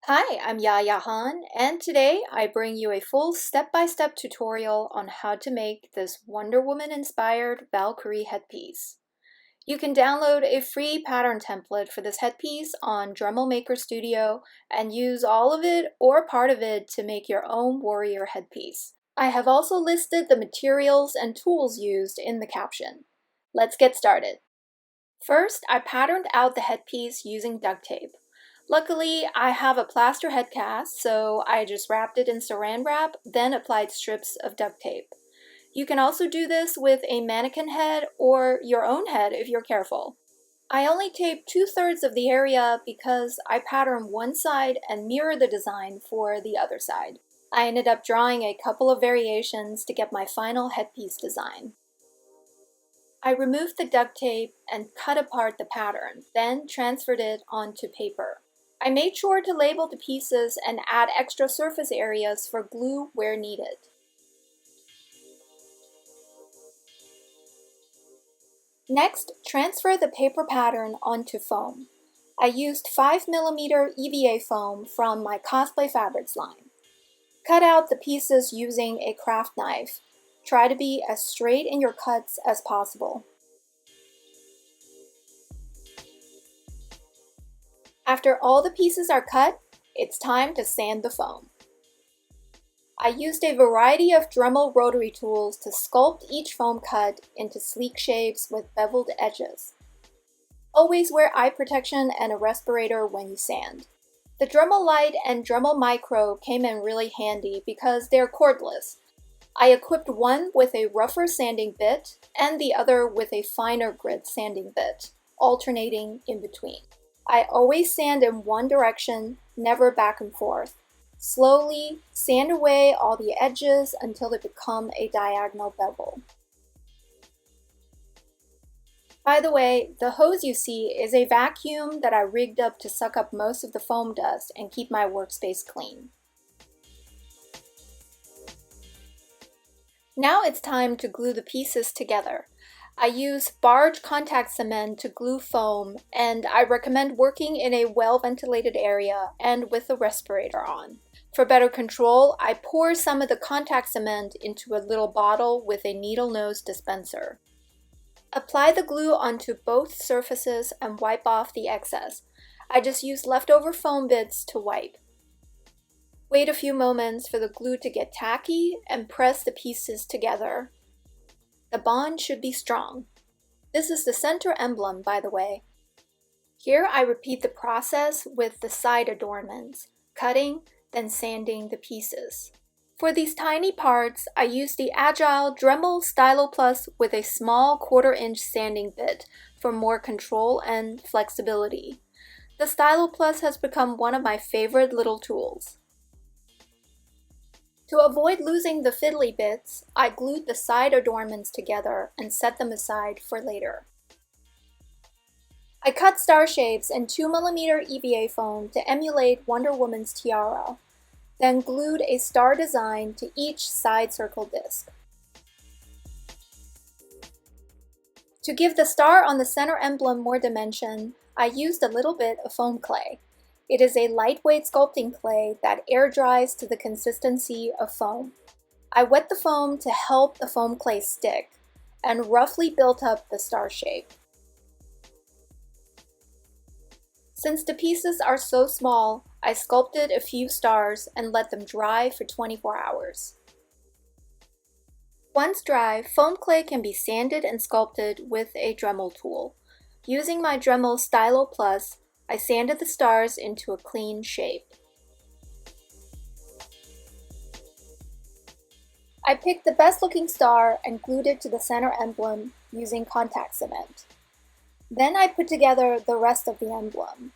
Hi, I'm Yaya, and today I bring you a full step-by-step tutorial on how to make this Wonder Woman-inspired Valkyrie headpiece. You can download a free pattern template for this headpiece on Dremel Maker Studio and use all of it or part of it to make your own warrior headpiece. I have also listed the materials and tools used in the caption. Let's get started. First, I patterned out the headpiece using duct tape. Luckily, I have a plaster head cast, so I just wrapped it in saran wrap, then applied strips of duct tape. You can also do this with a mannequin head or your own head if you're careful. I only taped 2/3 of the area because I patterned one side and mirror the design for the other side. I ended up drawing a couple of variations to get my final headpiece design. I removed the duct tape and cut apart the pattern, then transferred it onto paper. I made sure to label the pieces and add extra surface areas for glue where needed. Next, transfer the paper pattern onto foam. I used 5mm EVA foam from my CosplayFabrics line. Cut out the pieces using a craft knife. Try to be as straight in your cuts as possible. After all the pieces are cut, it's time to sand the foam. I used a variety of Dremel rotary tools to sculpt each foam cut into sleek shapes with beveled edges. Always wear eye protection and a respirator when you sand. The Dremel Lite and Dremel Micro came in really handy because they're cordless. I equipped one with a rougher sanding bit and the other with a finer grit sanding bit, alternating in between. I always sand in one direction, never back and forth. Slowly sand away all the edges until they become a diagonal bevel. By the way, the hose you see is a vacuum that I rigged up to suck up most of the foam dust and keep my workspace clean. Now it's time to glue the pieces together. I use Barge contact cement to glue foam, and I recommend working in a well-ventilated area and with a respirator on. For better control, I pour some of the contact cement into a little bottle with a needle nose dispenser. Apply the glue onto both surfaces and wipe off the excess. I just use leftover foam bits to wipe. Wait a few moments for the glue to get tacky and press the pieces together. The bond should be strong. This is the center emblem, by the way. Here I repeat the process with the side adornments, cutting, then sanding the pieces. For these tiny parts, I use the agile Dremel Stylo Plus with a small 1/4-inch sanding bit for more control and flexibility. The Stylo Plus has become one of my favorite little tools. To avoid losing the fiddly bits, I glued the side adornments together and set them aside for later. I cut star shapes in 2mm EVA foam to emulate Wonder Woman's tiara, then glued a star design to each side circle disc. To give the star on the center emblem more dimension, I used a little bit of foam clay. It is a lightweight sculpting clay that air dries to the consistency of foam. I wet the foam to help the foam clay stick and roughly built up the star shape. Since the pieces are so small, I sculpted a few stars and let them dry for 24 hours. Once dry, foam clay can be sanded and sculpted with a Dremel tool. Using my Dremel Stylo Plus, I sanded the stars into a clean shape. I picked the best looking star and glued it to the center emblem using contact cement. Then I put together the rest of the emblem.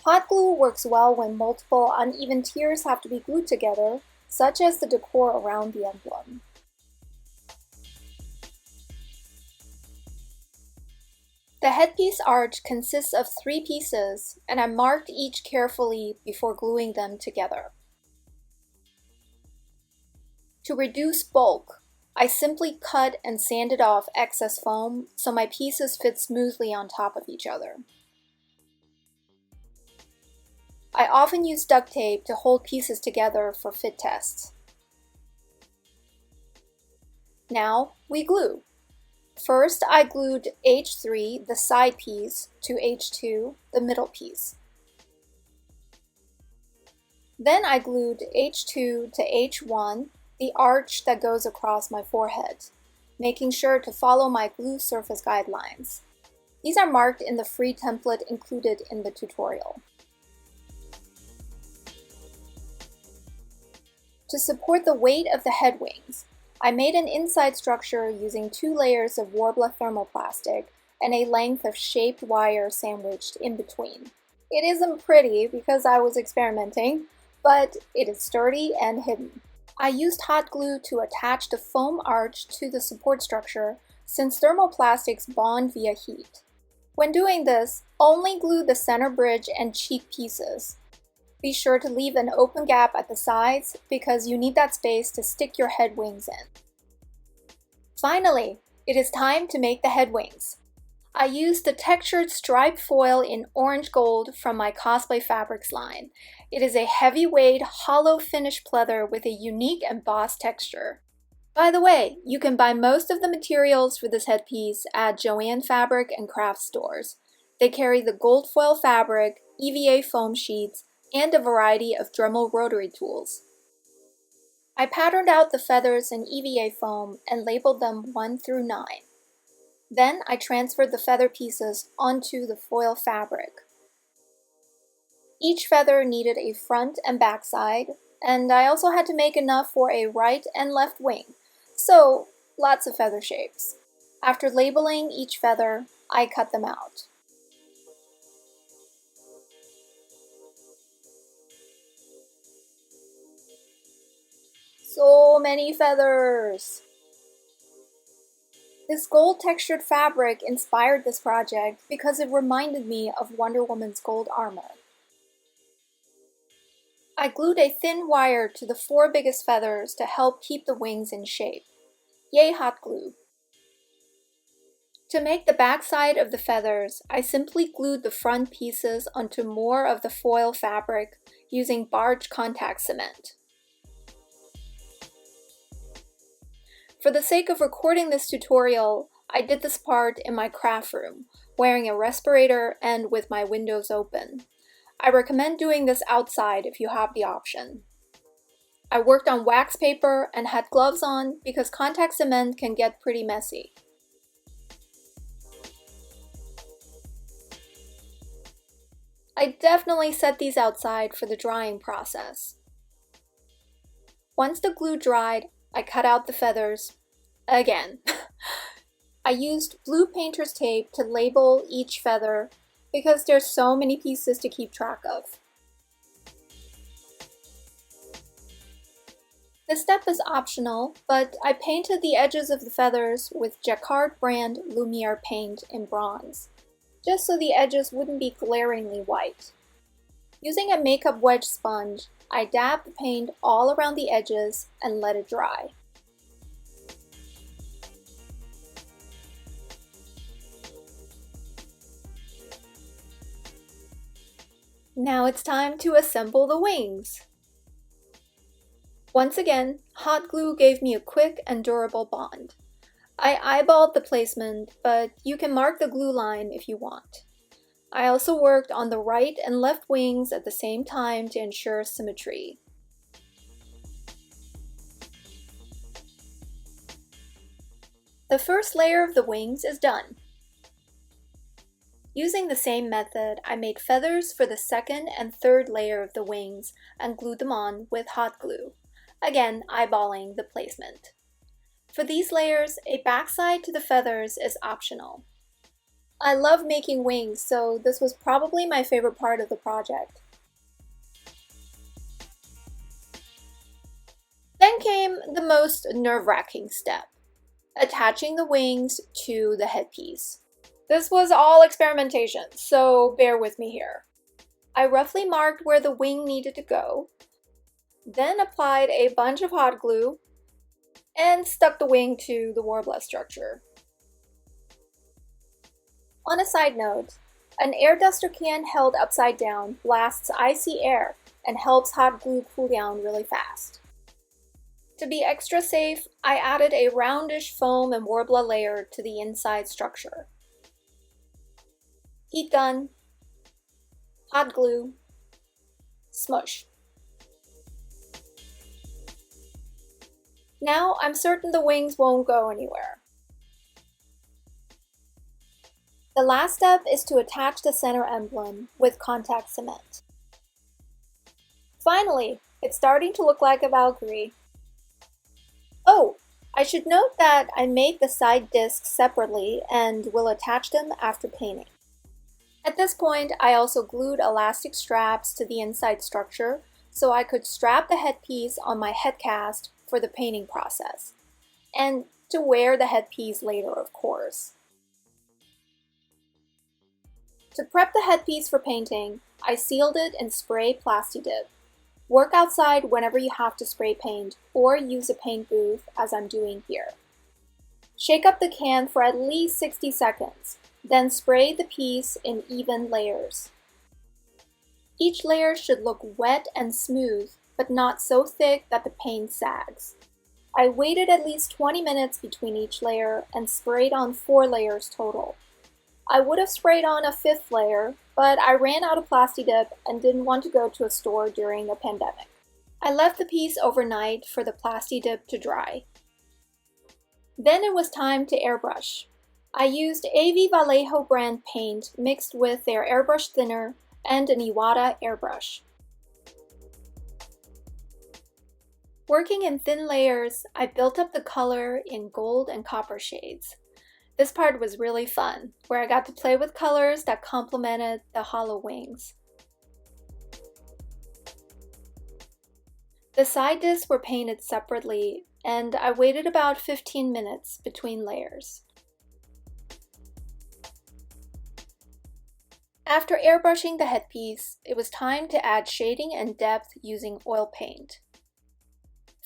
Hot glue works well when multiple uneven tiers have to be glued together, such as the decor around the emblem. The headpiece arch consists of 3 pieces, and I marked each carefully before gluing them together. To reduce bulk, I simply cut and sanded off excess foam so my pieces fit smoothly on top of each other. I often use duct tape to hold pieces together for fit tests. Now we glue. First, I glued H3, the side piece, to H2, the middle piece. Then I glued H2 to H1, the arch that goes across my forehead, making sure to follow my glue surface guidelines. These are marked in the free template included in the tutorial. To support the weight of the head wings, I made an inside structure using 2 layers of Worbla thermoplastic and a length of shaped wire sandwiched in between. It isn't pretty because I was experimenting, but it is sturdy and hidden. I used hot glue to attach the foam arch to the support structure since thermoplastics bond via heat. When doing this, only glue the center bridge and cheek pieces. Be sure to leave an open gap at the sides because you need that space to stick your head wings in. Finally, it is time to make the head wings. I used the textured striped foil in orange gold from my CosplayFabrics line. It is a heavyweight, hollow finish pleather with a unique embossed texture. By the way, you can buy most of the materials for this headpiece at Joann Fabric and Craft stores. They carry the gold foil fabric, EVA foam sheets, and a variety of Dremel rotary tools. I patterned out the feathers in EVA foam and labeled them 1 through 9. Then I transferred the feather pieces onto the foil fabric. Each feather needed a front and back side, and I also had to make enough for a right and left wing, so lots of feather shapes. After labeling each feather, I cut them out. So many feathers! This gold textured fabric inspired this project because it reminded me of Wonder Woman's gold armor. I glued a thin wire to the 4 biggest feathers to help keep the wings in shape. Yay hot glue! To make the back side of the feathers, I simply glued the front pieces onto more of the foil fabric using Barge contact cement. For the sake of recording this tutorial, I did this part in my craft room, wearing a respirator and with my windows open. I recommend doing this outside if you have the option. I worked on wax paper and had gloves on because contact cement can get pretty messy. I definitely set these outside for the drying process. Once the glue dried, I cut out the feathers again. I used blue painter's tape to label each feather because there's so many pieces to keep track of. This step is optional, but I painted the edges of the feathers with Jacquard brand Lumiere paint in bronze, just so the edges wouldn't be glaringly white. Using a makeup wedge sponge, I dabbed the paint all around the edges and let it dry. Now it's time to assemble the wings. Once again, hot glue gave me a quick and durable bond. I eyeballed the placement, but you can mark the glue line if you want. I also worked on the right and left wings at the same time to ensure symmetry. The first layer of the wings is done. Using the same method, I made feathers for the second and third layer of the wings and glued them on with hot glue, again eyeballing the placement. For these layers, a backside to the feathers is optional. I love making wings, so this was probably my favorite part of the project. Then came the most nerve-wracking step, attaching the wings to the headpiece. This was all experimentation, so bear with me here. I roughly marked where the wing needed to go, then applied a bunch of hot glue, and stuck the wing to the Worbla structure. On a side note, An air duster can held upside down blasts icy air and helps hot glue cool down really fast. To be extra safe, I added a roundish foam and Worbla layer to the inside structure. Heat gun, hot glue, smush. Now I'm certain the wings won't go anywhere. The last step is to attach the center emblem with contact cement. Finally, it's starting to look like a Valkyrie. Oh, I should note that I made the side discs separately and will attach them after painting. At this point, I also glued elastic straps to the inside structure so I could strap the headpiece on my head cast for the painting process, and to wear the headpiece later, of course. To prep the headpiece for painting, I sealed it in spray Plasti Dip. Work outside whenever you have to spray paint, or use a paint booth as I'm doing here. Shake up the can for at least 60 seconds, then spray the piece in even layers. Each layer should look wet and smooth, but not so thick that the paint sags. I waited at least 20 minutes between each layer and sprayed on 4 layers total. I would have sprayed on a 5th layer, but I ran out of Plasti Dip and didn't want to go to a store during the pandemic. I left the piece overnight for the Plasti Dip to dry. Then it was time to airbrush. I used AV Vallejo brand paint mixed with their airbrush thinner and an Iwata airbrush. Working in thin layers, I built up the color in gold and copper shades. This part was really fun, where I got to play with colors that complemented the hollow wings. The side discs were painted separately, and I waited about 15 minutes between layers. After airbrushing the headpiece, it was time to add shading and depth using oil paint.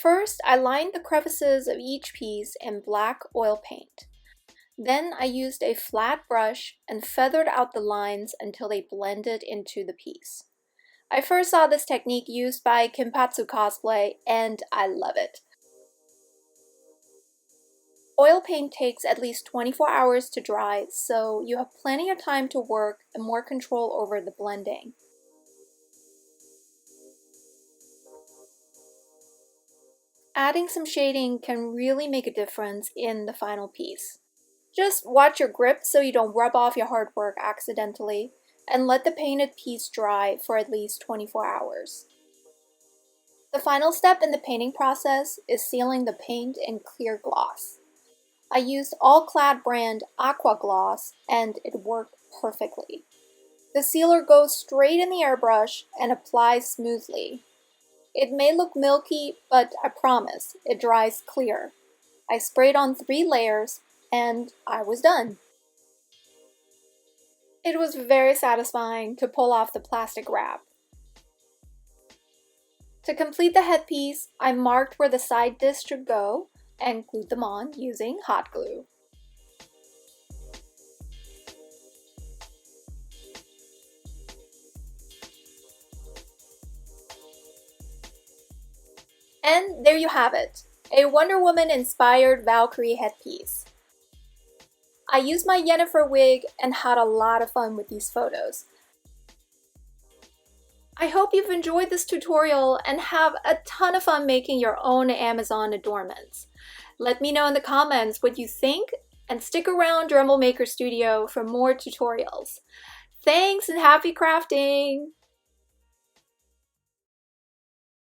First, I lined the crevices of each piece in black oil paint. Then I used a flat brush and feathered out the lines until they blended into the piece. I first saw this technique used by KINPATSU cosplay, and I love it. Oil paint takes at least 24 hours to dry, so you have plenty of time to work and more control over the blending. Adding some shading can really make a difference in the final piece. Just watch your grip so you don't rub off your hard work accidentally, and let the painted piece dry for at least 24 hours. The final step in the painting process is sealing the paint in clear gloss. I used Allclad brand Aqua gloss, and it worked perfectly. The sealer goes straight in the airbrush and applies smoothly. It may look milky, but I promise, it dries clear. I sprayed on 3 layers, and I was done. It was very satisfying to pull off the plastic wrap. To complete the headpiece, I marked where the side discs should go and glued them on using hot glue. And there you have it, a Wonder Woman inspired Valkyrie headpiece. I used my Yennefer wig and had a lot of fun with these photos. I hope you've enjoyed this tutorial and have a ton of fun making your own Amazon adornments. Let me know in the comments what you think, and stick around Dremel Maker Studio for more tutorials. Thanks and happy crafting!